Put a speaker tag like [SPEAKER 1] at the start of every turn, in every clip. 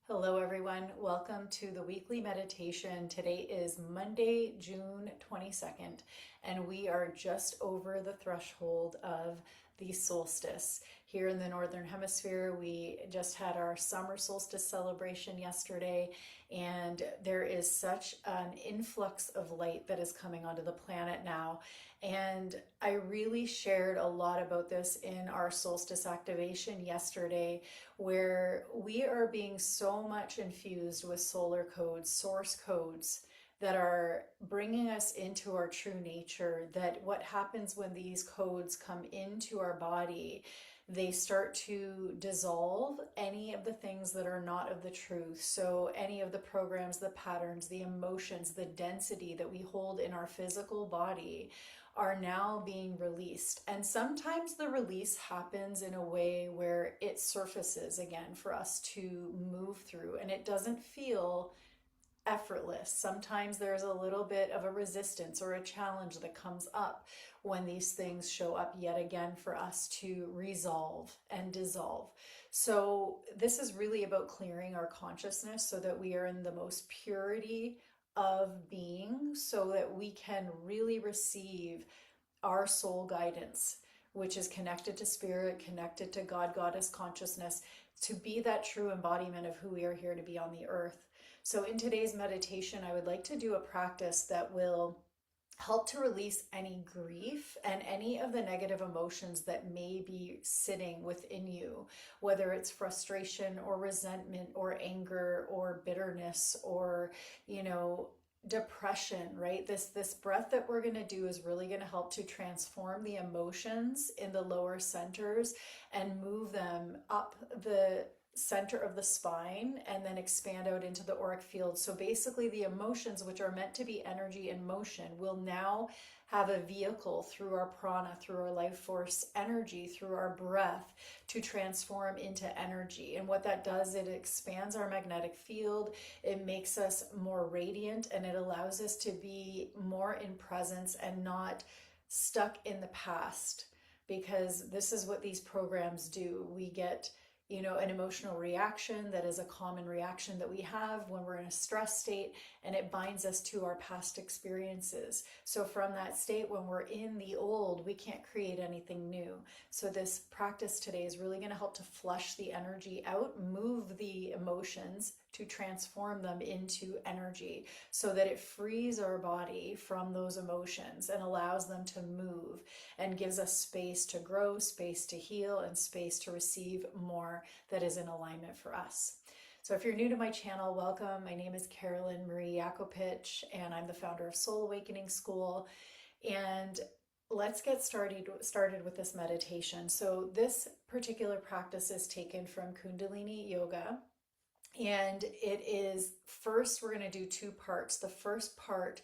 [SPEAKER 1] Hello, everyone. Welcome to the weekly meditation. Today is Monday, June 22nd, and we are just over the threshold of the solstice. Here in the Northern Hemisphere, we just had our Summer Solstice celebration yesterday, and there is such an influx of light that is coming onto the planet now. And I really shared a lot about this in our solstice activation yesterday, where we are being so much infused with solar codes, source codes that are bringing us into our true nature, that what happens when these codes come into our body, they start to dissolve any of the things that are not of the truth. So any of the programs, the patterns, the emotions, the density that we hold in our physical body are now being released. And sometimes the release happens in a way where it surfaces again for us to move through, and it doesn't feel effortless. Sometimes there's a little bit of a resistance or a challenge that comes up when these things show up yet again for us to resolve and dissolve. So this is really about clearing our consciousness so that we are in the most purity of being, so that we can really receive our soul guidance, which is connected to spirit, connected to God, Goddess consciousness, to be that true embodiment of who we are here to be on the earth. So in today's meditation, I would like to do a practice that will help to release any grief and any of the negative emotions that may be sitting within you, whether it's frustration or resentment or anger or bitterness or, depression, right? This breath that we're going to do is really going to help to transform the emotions in the lower centers and move them up the center of the spine and then expand out into the auric field. So basically the emotions, which are meant to be energy and motion, will now have a vehicle through our prana, through our life force energy, through our breath, to transform into energy. And what that does, it expands our magnetic field, it makes us more radiant, and it allows us to be more in presence and not stuck in the past. Because this is what these programs do. We get an emotional reaction that is a common reaction that we have when we're in a stress state, and it binds us to our past experiences. So from that state, when we're in the old, we can't create anything new. So this practice today is really going to help to flush the energy out, move the emotions to transform them into energy so that it frees our body from those emotions and allows them to move and gives us space to grow, space to heal, and space to receive more that is in alignment for us. So if you're new to my channel, welcome. My name is Carolyn Marie Yakopich, and I'm the founder of Soul Awakening School. And let's get started with this meditation. So this particular practice is taken from Kundalini Yoga. And it is, first, we're going to do two parts. The first part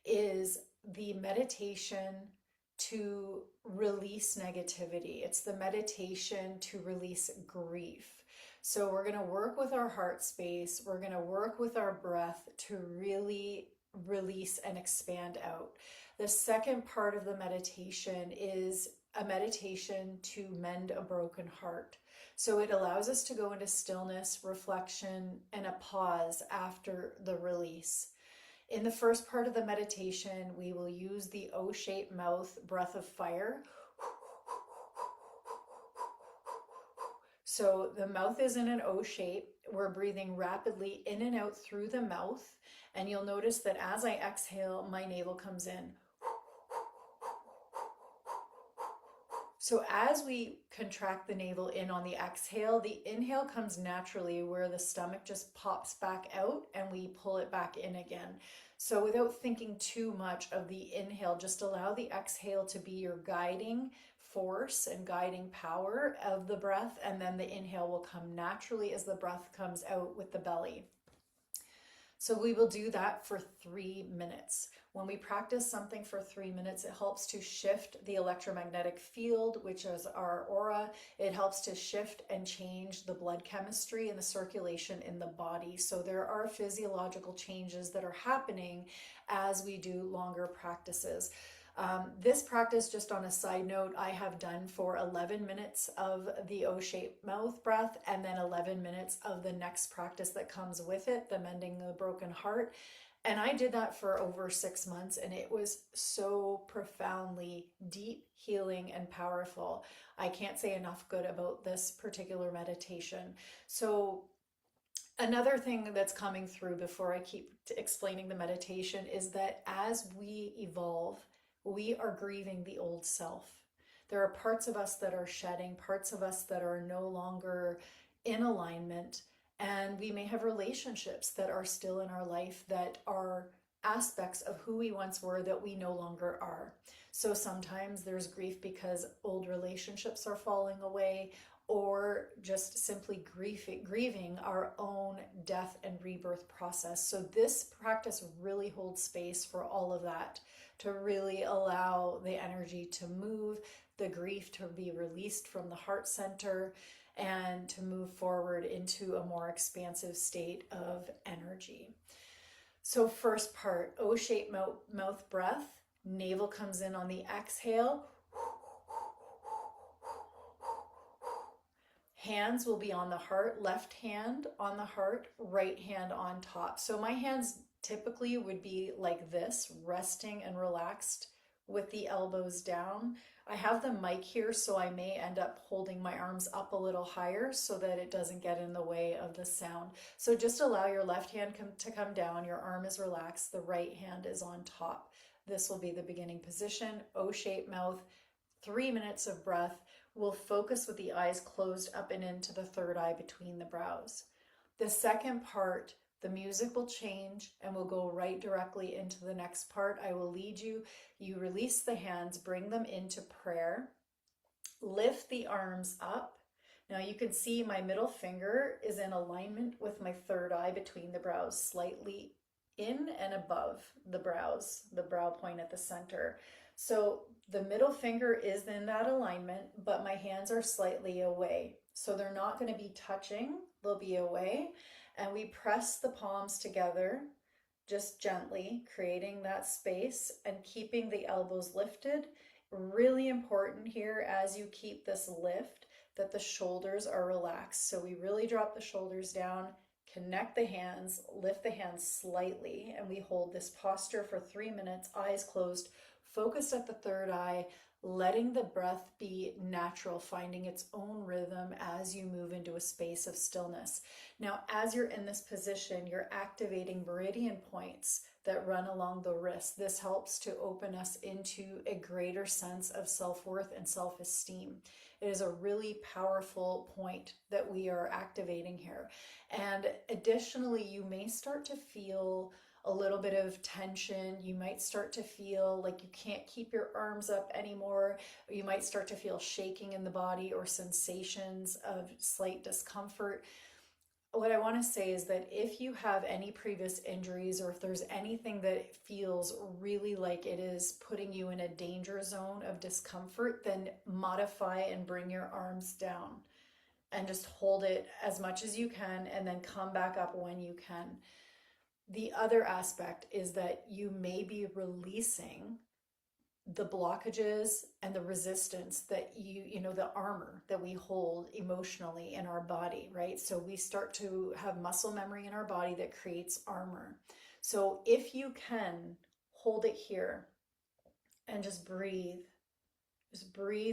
[SPEAKER 1] is the meditation to release negativity. It's the meditation to release grief. So we're going to work with our heart space. We're going to work with our breath to really release and expand out. The second part of the meditation is a meditation to mend a broken heart. So it allows us to go into stillness, reflection, and a pause after the release. In the first part of the meditation, we will use the O-shaped mouth breath of fire. So the mouth is in an O shape. We're breathing rapidly in and out through the mouth. And you'll notice that as I exhale, my navel comes in. So as we contract the navel in on the exhale, the inhale comes naturally where the stomach just pops back out and we pull it back in again. So without thinking too much of the inhale, just allow the exhale to be your guiding force and guiding power of the breath, and then the inhale will come naturally as the breath comes out with the belly. So we will do that for 3 minutes. When we practice something for 3 minutes, it helps to shift the electromagnetic field, which is our aura. It helps to shift and change the blood chemistry and the circulation in the body. So there are physiological changes that are happening as we do longer practices. This practice, just on a side note, I have done for 11 minutes of the O-shaped mouth breath, and then 11 minutes of the next practice that comes with it, the mending the broken heart. And I did that for over 6 months, and it was so profoundly deep, healing, and powerful. I can't say enough good about this particular meditation. So another thing that's coming through before I keep explaining the meditation is that as we evolve, we are grieving the old self. There are parts of us that are shedding, parts of us that are no longer in alignment, and we may have relationships that are still in our life that are aspects of who we once were that we no longer are. So sometimes there's grief because old relationships are falling away, or just simply grieving our own death and rebirth process. So this practice really holds space for all of that, to really allow the energy to move, the grief to be released from the heart center, and to move forward into a more expansive state of energy. So first part, O-shaped mouth breath. Navel comes in on the exhale. Hands will be on the heart, left hand on the heart, right hand on top. So my hands typically would be like this, resting and relaxed with the elbows down. I have the mic here, so I may end up holding my arms up a little higher so that it doesn't get in the way of the sound. So just allow your left hand to come down, your arm is relaxed, the right hand is on top. This will be the beginning position, O-shaped mouth, 3 minutes of breath. We'll focus with the eyes closed up and into the third eye between the brows. The second part, the music will change and we'll go right directly into the next part. I will lead you. You release the hands, bring them into prayer. Lift the arms up. Now you can see my middle finger is in alignment with my third eye between the brows, slightly in and above the brows, the brow point at the center. So the middle finger is in that alignment, but my hands are slightly away. So they're not going to be touching, they'll be away. And we press the palms together, just gently, creating that space and keeping the elbows lifted. Really important here as you keep this lift that the shoulders are relaxed. So we really drop the shoulders down, connect the hands, lift the hands slightly, and we hold this posture for 3 minutes, eyes closed, focused at the third eye, letting the breath be natural, finding its own rhythm as you move into a space of stillness. Now, as you're in this position, you're activating meridian points that run along the wrist. This helps to open us into a greater sense of self-worth and self-esteem. It is a really powerful point that we are activating here. And additionally, you may start to feel a little bit of tension. You might start to feel like you can't keep your arms up anymore. You might start to feel shaking in the body or sensations of slight discomfort. What I want to say is that if you have any previous injuries, or if there's anything that feels really like it is putting you in a danger zone of discomfort, then modify and bring your arms down and just hold it as much as you can, and then come back up when you can. The other aspect is that you may be releasing the blockages and the resistance that the armor that we hold emotionally in our body, right? So we start to have muscle memory in our body that creates armor. So if you can, hold it here and just breathe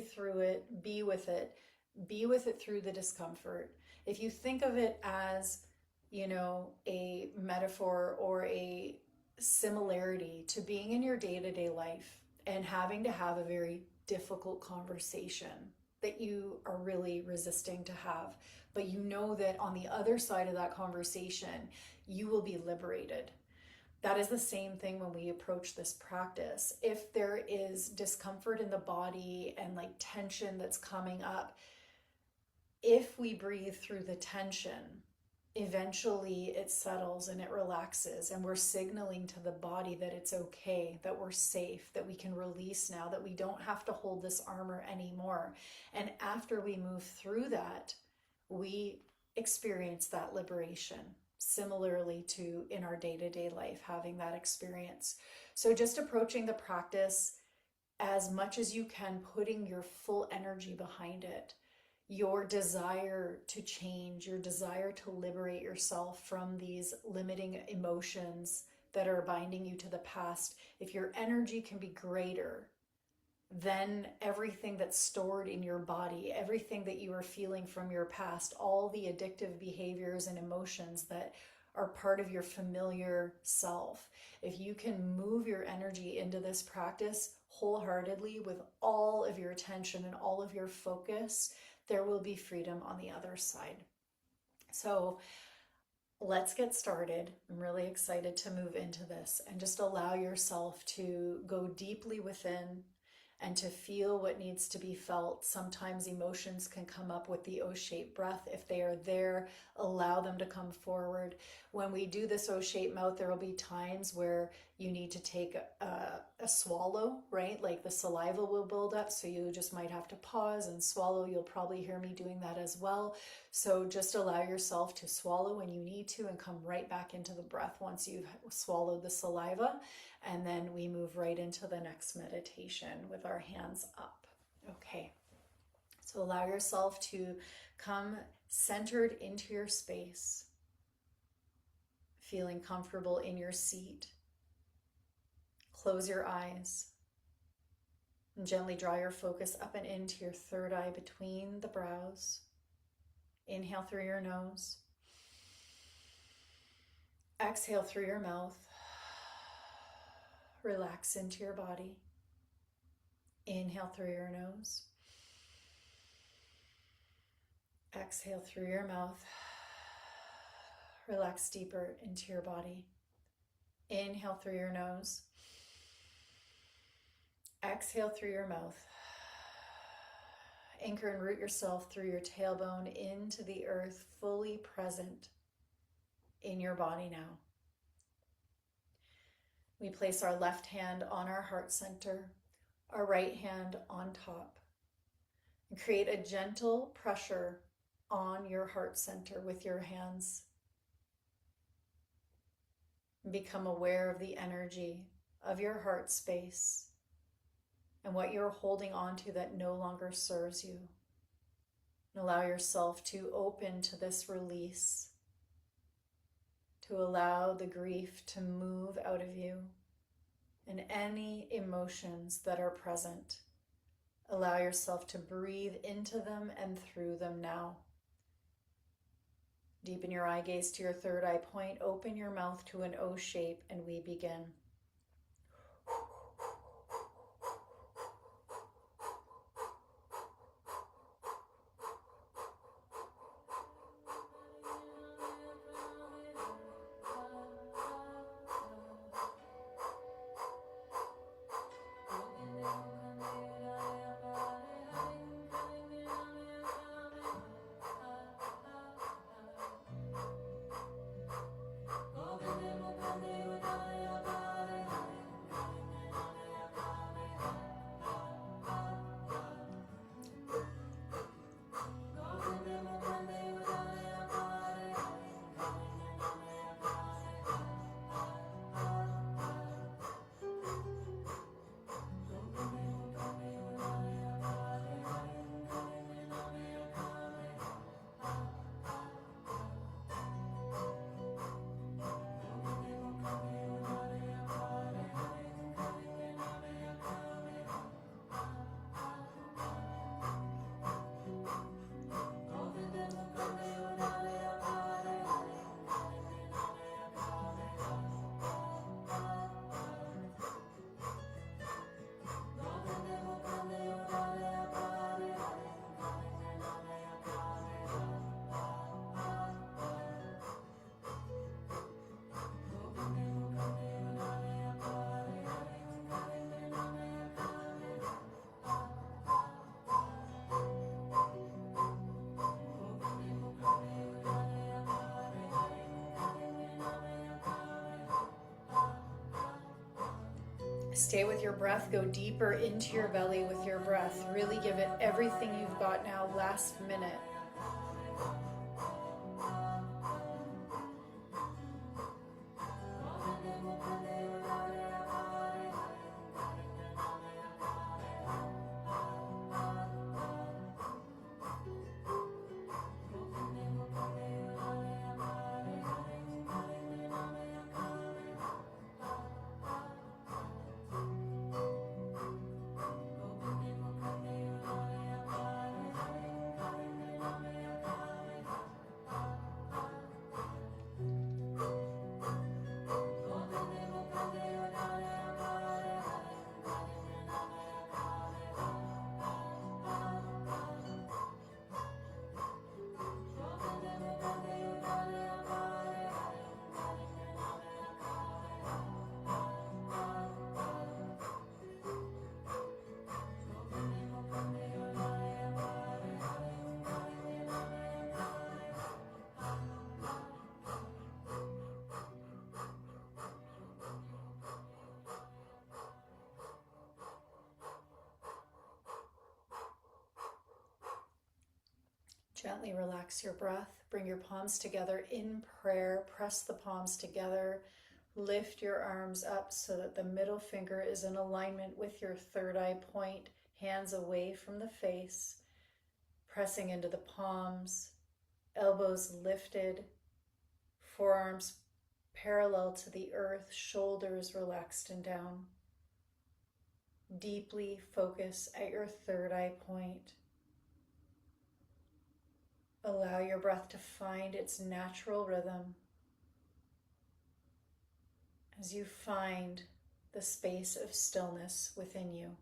[SPEAKER 1] through it, be with it through the discomfort. If you think of it as, a metaphor or a similarity to being in your day-to-day life and having to have a very difficult conversation that you are really resisting to have, but you know that on the other side of that conversation, you will be liberated. That is the same thing when we approach this practice. If there is discomfort in the body and like tension that's coming up, if we breathe through the tension, eventually it settles and it relaxes, and we're signaling to the body that it's okay, that we're safe, that we can release now, that we don't have to hold this armor anymore. And after we move through that, we experience that liberation, similarly to in our day-to-day life, having that experience. So just approaching the practice as much as you can, putting your full energy behind it. Your desire to change, your desire to liberate yourself from these limiting emotions that are binding you to the past. If your energy can be greater, then everything that's stored in your body, everything that you are feeling from your past, all the addictive behaviors and emotions that are part of your familiar self, if you can move your energy into this practice wholeheartedly with all of your attention and all of your focus, there will be freedom on the other side. So let's get started. I'm really excited to move into this and just allow yourself to go deeply within and to feel what needs to be felt. Sometimes emotions can come up with the O-shaped breath. If they are there, allow them to come forward. When we do this O-shaped mouth, there will be times where you need to take a swallow, right? Like the saliva will build up, so you just might have to pause and swallow. You'll probably hear me doing that as well. So just allow yourself to swallow when you need to and come right back into the breath once you've swallowed the saliva. And then we move right into the next meditation with our hands up. Okay, so allow yourself to come centered into your space, feeling comfortable in your seat. Close your eyes and gently draw your focus up and into your third eye between the brows. Inhale through your nose. Exhale through your mouth. Relax into your body. Inhale through your nose. Exhale through your mouth. Relax deeper into your body. Inhale through your nose. Exhale through your mouth. Anchor and root yourself through your tailbone into the earth, fully present in your body now. We place our left hand on our heart center, our right hand on top, and create a gentle pressure on your heart center with your hands. And become aware of the energy of your heart space and what you're holding on to that no longer serves you. And allow yourself to open to this release, to allow the grief to move out of you and any emotions that are present. Allow yourself to breathe into them and through them now. Deepen your eye gaze to your third eye point. Open your mouth to an O shape and we begin. Stay with your breath. Go deeper into your belly with your breath. Really give it everything you've got now. Last minute. Gently relax your breath. Bring your palms together in prayer. Press the palms together. Lift your arms up so that the middle finger is in alignment with your third eye point. Hands away from the face. Pressing into the palms. Elbows lifted. Forearms parallel to the earth. Shoulders relaxed and down. Deeply focus at your third eye point. Allow your breath to find its natural rhythm as you find the space of stillness within you.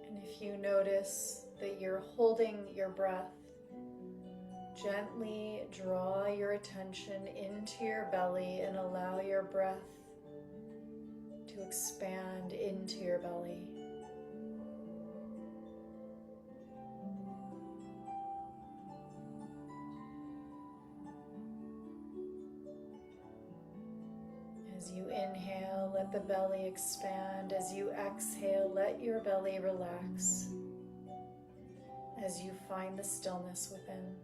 [SPEAKER 1] And if you notice that you're holding your breath, gently draw your attention into your belly and allow your breath to expand into your belly. As you inhale, let the belly expand. As you exhale, let your belly relax as you find the stillness within.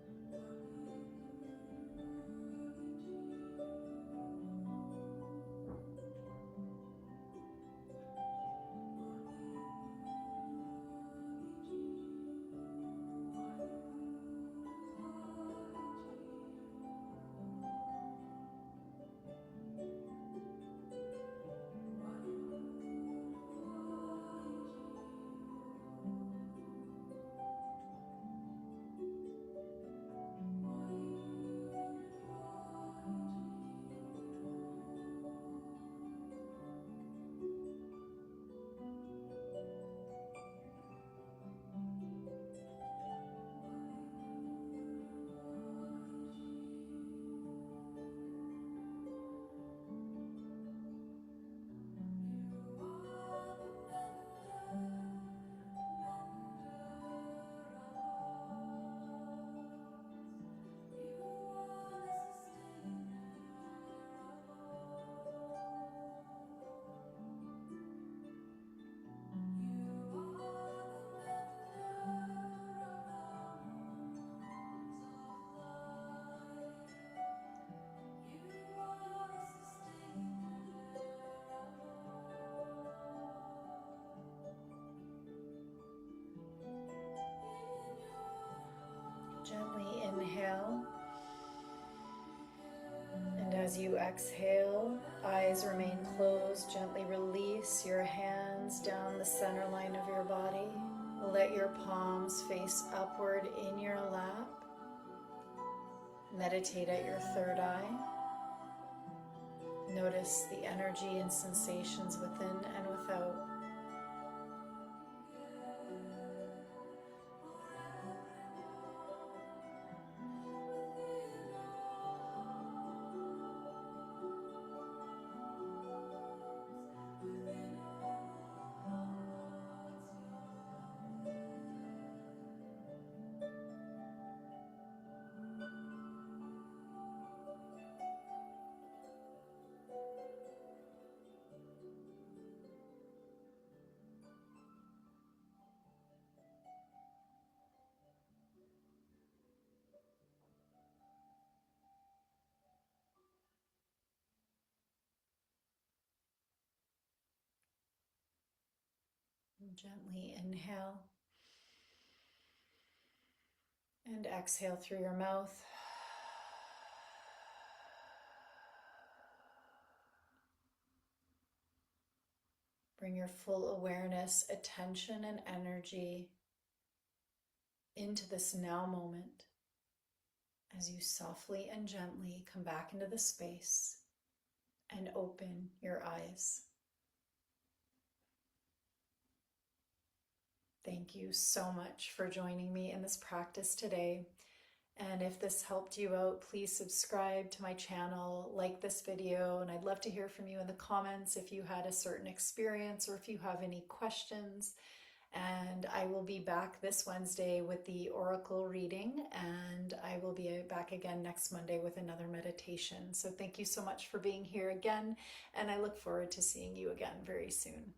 [SPEAKER 1] Gently inhale, and as you exhale, eyes remain closed. Gently release your hands down the center line of your body. Let your palms face upward in your lap. Meditate at your third eye. Notice the energy and sensations within and without. Gently inhale and exhale through your mouth. Bring your full awareness, attention, and energy into this now moment. as you softly and gently come back into the space and open your eyes. Thank you so much for joining me in this practice today. And if this helped you out, please subscribe to my channel, like this video, and I'd love to hear from you in the comments if you had a certain experience or if you have any questions. And I will be back this Wednesday with the oracle reading, and I will be back again next Monday with another meditation. So thank you so much for being here again, and I look forward to seeing you again very soon.